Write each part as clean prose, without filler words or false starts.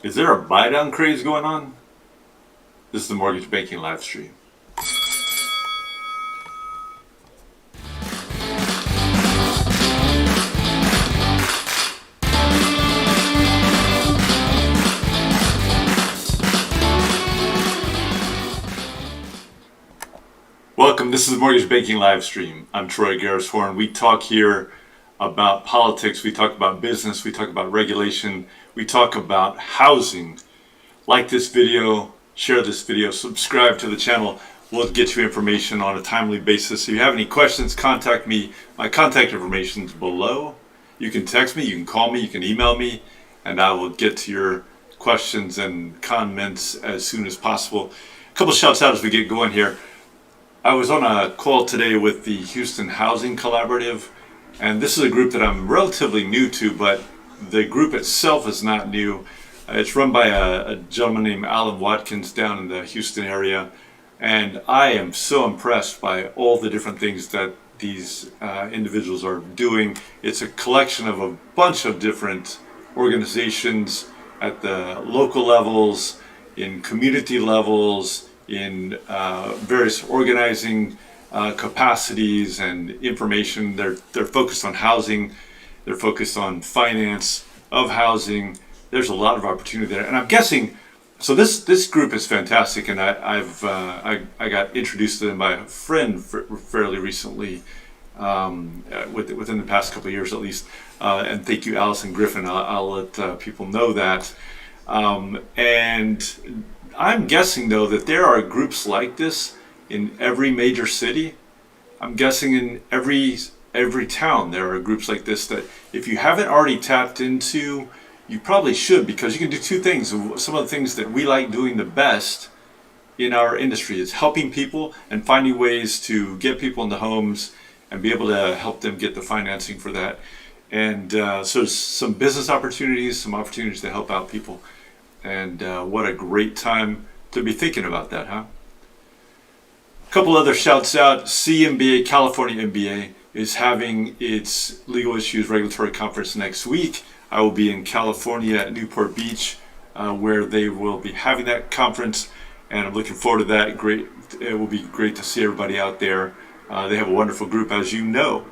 Is there a Buydown craze going on? This is the mortgage banking live stream. Welcome, this is the Mortgage Banking live stream. I'm Troy Garris. We talk here about politics, we talk about business, we talk about regulation, we talk about housing. Like this video, share this video, subscribe to the channel. We'll get you information on a timely basis. If you have any questions, contact me. My contact information is below. You can text me, you can call me, you can email me, and I will get to your questions and comments as soon as possible. A couple shouts out as we get going here. I was on a call today with the Houston Housing Collaborative, and this is a group that I'm relatively new to, but the group itself is not new. It's run by a gentleman named Alan Watkins down in the Houston area, and I am so impressed by all the different things that these individuals are doing. It's a collection of a bunch of different organizations at the local levels, in community levels, in various organizing capacities and information. They're focused on housing, they're focused on finance of housing. There's a lot of opportunity there, and I'm guessing. So this group is fantastic, and I got introduced to them by a friend fairly recently, within the past couple of years at least. And thank you, Allison Griffin. I'll let people know that. And I'm guessing though that there are groups like this in every major city. I'm guessing in every town there are groups like this that if you haven't already tapped into, you probably should, because you can do two things. Some of the things that we like doing the best in our industry is helping people and finding ways to get people into homes and be able to help them get the financing for that. And so some business opportunities, some opportunities to help out people. And what a great time to be thinking about that, huh? A couple other shouts out. CMBA, California MBA, is having its Legal Issues Regulatory Conference next week. I will be in California at Newport Beach, where they will be having that conference, and I'm looking forward to that. Great, it will be great to see everybody out there. They have a wonderful group, as you know.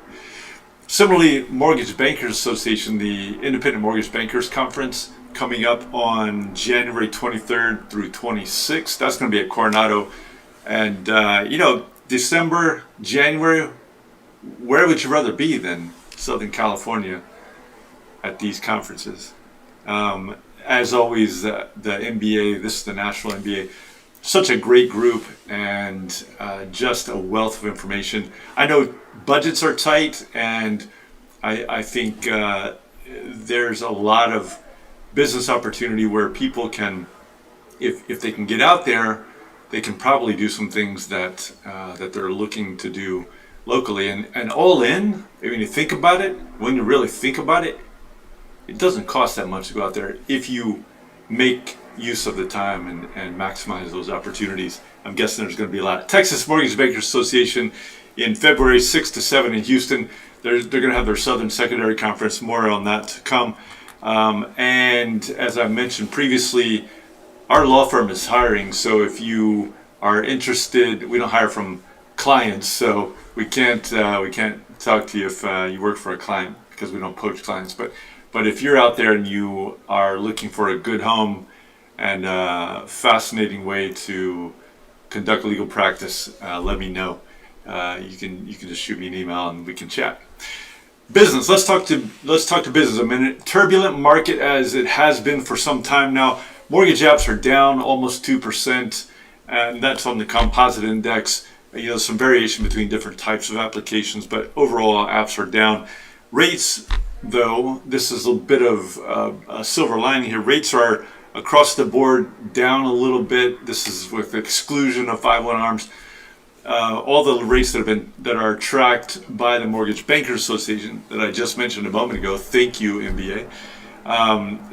Similarly, Mortgage Bankers Association, the Independent Mortgage Bankers Conference, coming up on January 23rd through 26th. That's going to be at Coronado. And, December, January, where would you rather be than Southern California at these conferences? As always, the MBA, this is the National MBA, such a great group, and just a wealth of information. I know budgets are tight, and I think there's a lot of business opportunity where people can, if they can get out there, they can probably do some things that they're looking to do locally. And all in, when you think about it, when you really think about it, it doesn't cost that much to go out there if you make use of the time and maximize those opportunities. I'm guessing there's going to be a lot. Texas Mortgage Bankers Association in February 6 to 7 in Houston. They're going to have their Southern Secondary Conference. More on that to come. And as I mentioned previously, our law firm is hiring. So if you are interested, we don't hire from clients, so we can't talk to you if you work for a client, because we don't poach clients. But if you're out there and you are looking for a good home and a fascinating way to conduct legal practice, let me know. You can just shoot me an email and we can chat. Business. Let's talk to business a minute. Turbulent market as it has been for some time now. Mortgage apps are down almost 2%, and that's on the composite index. Some variation between different types of applications, but overall apps are down. Rates, though, this is a bit of a silver lining here. Rates are across the board down a little bit. This is with exclusion of 5/1 ARMs. All the rates that are tracked by the Mortgage Bankers Association that I just mentioned a moment ago. Thank you, MBA.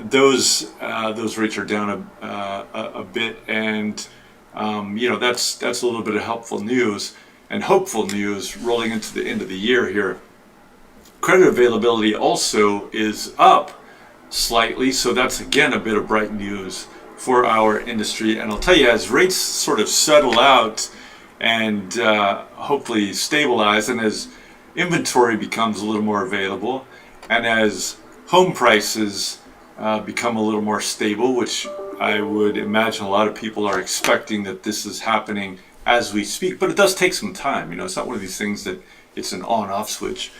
Those rates are down a bit, and that's a little bit of helpful news and hopeful news rolling into the end of the year here. Credit availability also is up slightly. So that's again a bit of bright news for our industry. And I'll tell you, as rates sort of settle out and hopefully stabilize, and as inventory becomes a little more available, and as home prices become a little more stable, which I would imagine a lot of people are expecting that this is happening as we speak, but it does take some time. It's not one of these things that it's an on-off switch.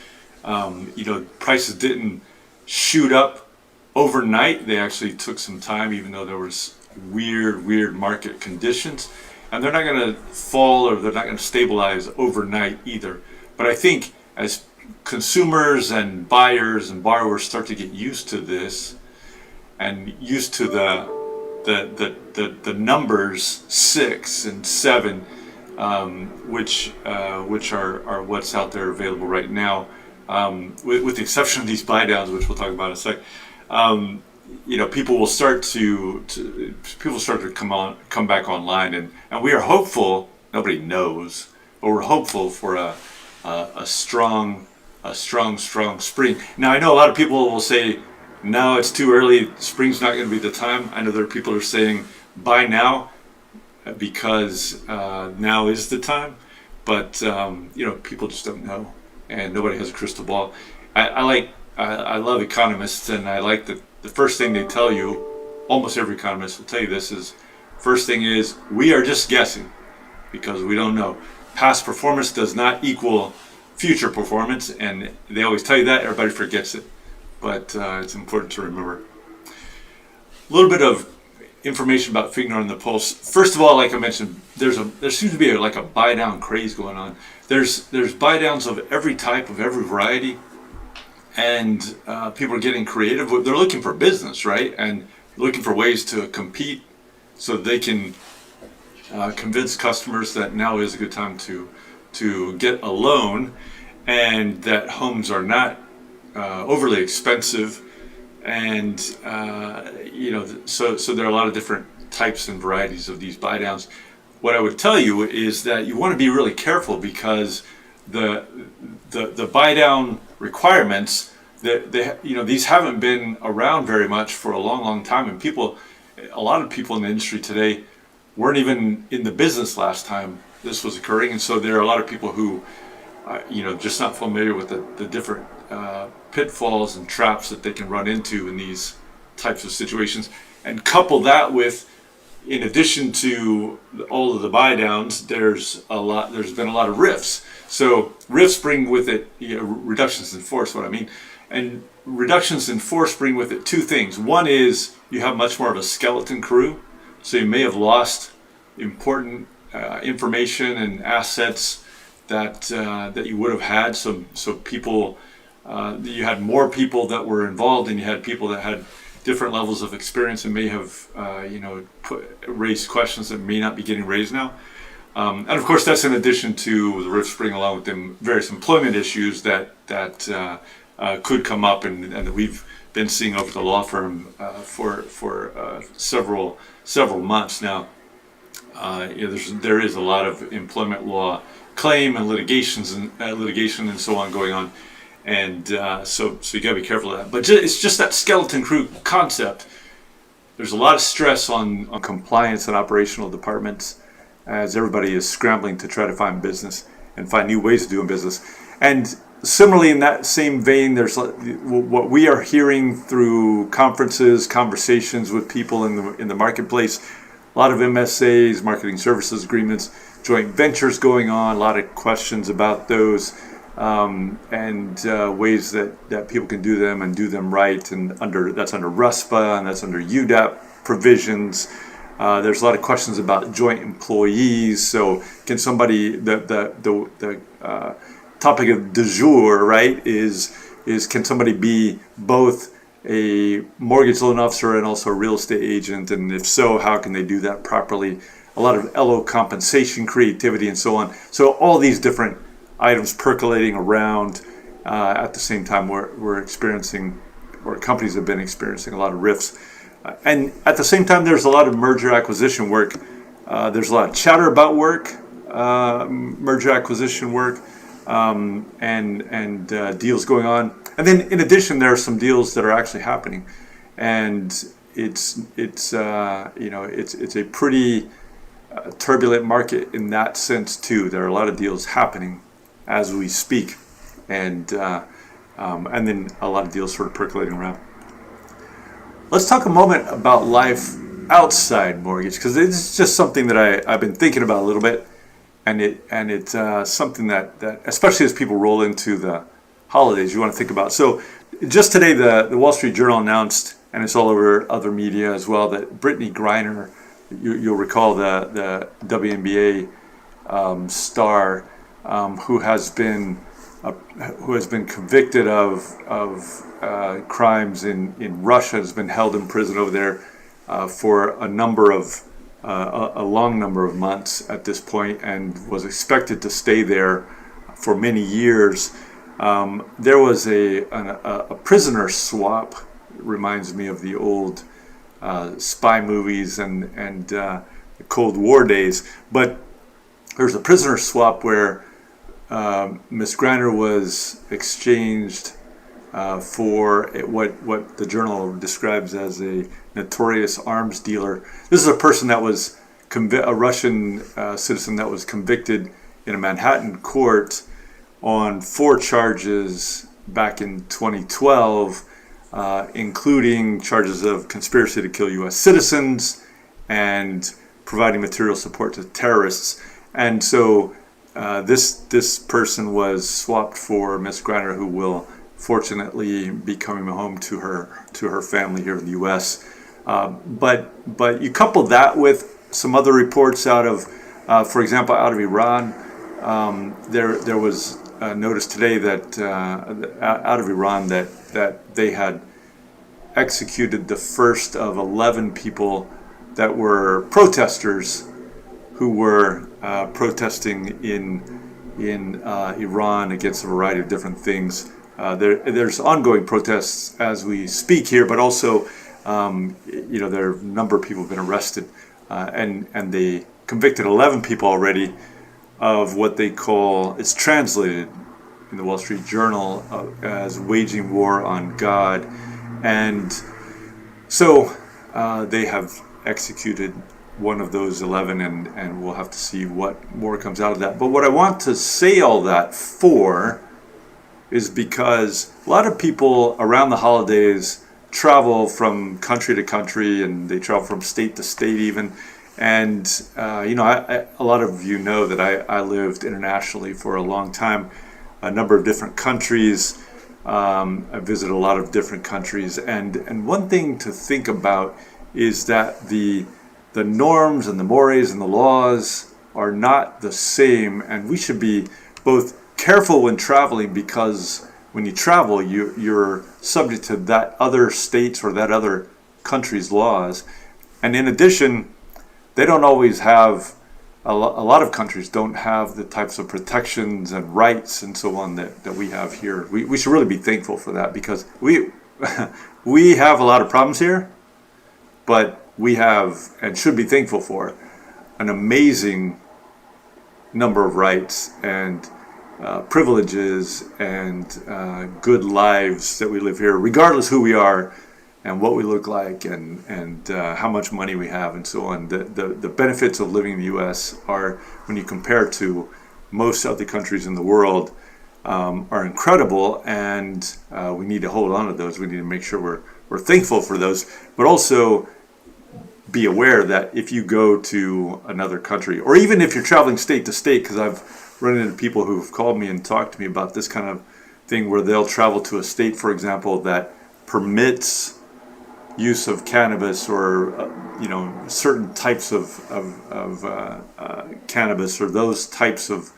Prices didn't shoot up overnight. They actually took some time, even though there was weird market conditions. And they're not going to fall, or they're not going to stabilize overnight either. But I think as consumers and buyers and borrowers start to get used to this, and used to the numbers 6 and 7, which are what's out there available right now, with the exception of these buy downs, which we'll talk about in a sec. People will start to come back online, and we are hopeful. Nobody knows, but we're hopeful for a strong spring. Now, I know a lot of people will say, no, it's too early. Spring's not going to be the time. I know there are people who are saying buy now because now is the time, but people just don't know, and nobody has a crystal ball. I love economists, and I like the first thing they tell you. Almost every economist will tell you this: is first thing is we are just guessing because we don't know. Past performance does not equal future performance, and they always tell you that. Everybody forgets it, but it's important to remember. A little bit of information about finger on the pulse. First of all, like I mentioned, there seems to be a buy down craze going on. There's buy downs of every type, of every variety, and people are getting creative. They're looking for business, right, and looking for ways to compete so they can convince customers that now is a good time to get a loan, and that homes are not overly expensive, and so there are a lot of different types and varieties of these buy downs. What I would tell you is that you want to be really careful, because the buy down requirements, these haven't been around very much for a long time, and a lot of people in the industry today weren't even in the business last time this was occurring, and so there are a lot of people who just not familiar with the different pitfalls and traps that they can run into in these types of situations. And couple that with, in addition to all of the buy downs, there's been a lot of RIFs. So RIFs bring with it reductions in force, what I mean. And reductions in force bring with it two things. One is you have much more of a skeleton crew, so you may have lost important information and assets that you would have had. So people, you had more people that were involved, and you had people that had different levels of experience and may have raised questions that may not be getting raised now. And of course, that's in addition to the RIFs bring along with them various employment issues that could come up, and that we've been seeing over the law firm for several months now. There is a lot of employment law claim and litigation and so on going on, and so you got to be careful of that. But it's just that skeleton crew concept. There's a lot of stress on compliance and operational departments, as everybody is scrambling to try to find business and find new ways of doing business. And similarly, in that same vein, there's what we are hearing through conversations with people in the marketplace. A lot of MSAs, marketing services agreements, joint ventures going on. A lot of questions about those, and ways that people can do them and do them right. And that's under RESPA, and that's under UDAP provisions. There's a lot of questions about joint employees. So can somebody, the topic of du jour, right, is can somebody be both a mortgage loan officer and also a real estate agent? And if so, how can they do that properly? A lot of LO compensation, creativity, and so on. So all these different items percolating around at the same time we're experiencing, or companies have been experiencing, a lot of RIFs. And at the same time, there's a lot of merger acquisition work. There's a lot of chatter about work, merger acquisition work, and deals going on. And then in addition, there are some deals that are actually happening. and it's a pretty turbulent market in that sense too. There are a lot of deals happening as we speak, and then a lot of deals sort of percolating around. Let's talk a moment about life outside mortgage, because it's just something that I've been thinking about a little bit, and it's something that especially as people roll into the holidays, you want to think about. So just today, the Wall Street Journal announced, and it's all over other media as well, that Brittany Griner, you'll recall the WNBA star, who has been convicted of crimes in Russia, has been held in prison over there for a long number of months at this point, and was expected to stay there for many years. There was a prisoner swap. It reminds me of the old spy movies and the Cold War days. But there's a prisoner swap where Miss Griner was exchanged for what the journal describes as a notorious arms dealer. This is a person that was a Russian citizen that was convicted in a Manhattan court on 4 charges back in 2012, including charges of conspiracy to kill U.S. citizens and providing material support to terrorists. And so this person was swapped for Miss Griner, who will fortunately be coming home to her family here in the U.S. But you couple that with some other reports out of, for example, out of Iran. There was notice today that out of Iran that they had executed the first of 11 people that were protesters who were protesting in Iran against a variety of different things. There's ongoing protests as we speak here, but also there are a number of people have been arrested, and they convicted 11 people already of what they call, it's translated in the Wall Street Journal as waging war on God. And so they have executed one of those 11, and we'll have to see what more comes out of that. But what I want to say all that for is because a lot of people around the holidays travel from country to country, and they travel from state to state even. And a lot of you know that I lived internationally for a long time, a number of different countries. I visited a lot of different countries, and one thing to think about is that the norms and the mores and the laws are not the same, and we should be both careful when traveling, because when you travel, you're subject to that other state's or that other country's laws. And in addition, they don't always have, a lot of countries don't have the types of protections and rights and so on that we have here. We should really be thankful for that, because we have a lot of problems here, but we have, and should be thankful for, an amazing number of rights and privileges and good lives that we live here, regardless who we are and what we look like and how much money we have and so on. The benefits of living in the U.S. are, when you compare to most other countries in the world, are incredible, and we need to hold on to those. We need to make sure we're thankful for those, but also be aware that if you go to another country, or even if you're traveling state to state, because I've run into people who've called me and talked to me about this kind of thing, where they'll travel to a state, for example, that permits use of cannabis, or certain types of cannabis, or those types of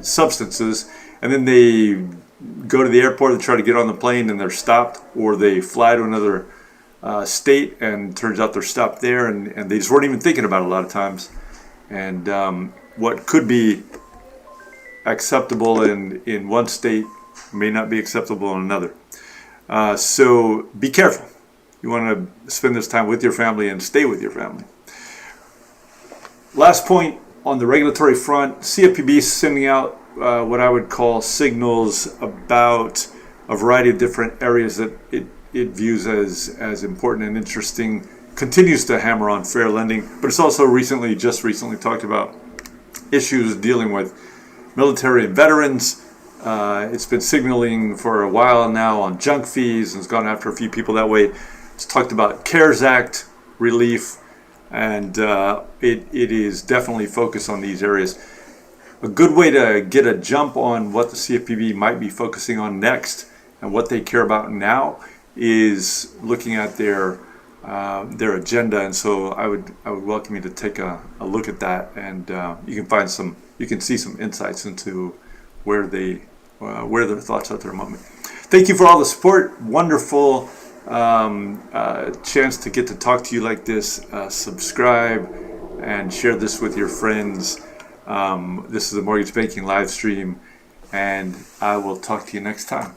substances, and then they go to the airport and try to get on the plane and they're stopped, or they fly to another state and turns out they're stopped there, and they just weren't even thinking about it a lot of times. And what could be acceptable in one state may not be acceptable in another. So be careful. You want to spend this time with your family and stay with your family. Last point on the regulatory front, CFPB is sending out what I would call signals about a variety of different areas that it views as important and interesting. Continues to hammer on fair lending, but it's also just recently talked about issues dealing with military and veterans. It's been signaling for a while now on junk fees, and it's gone after a few people that way. It's talked about CARES Act relief, and it is definitely focused on these areas. A good way to get a jump on what the CFPB might be focusing on next and what they care about now is looking at their agenda, and so I would welcome you to take a look at that, and you can see some insights into where their thoughts are at the moment. Thank you for all the support. Wonderful chance to get to talk to you like this. Subscribe and share this with your friends. This is the Mortgage Banking live stream, and I will talk to you next time.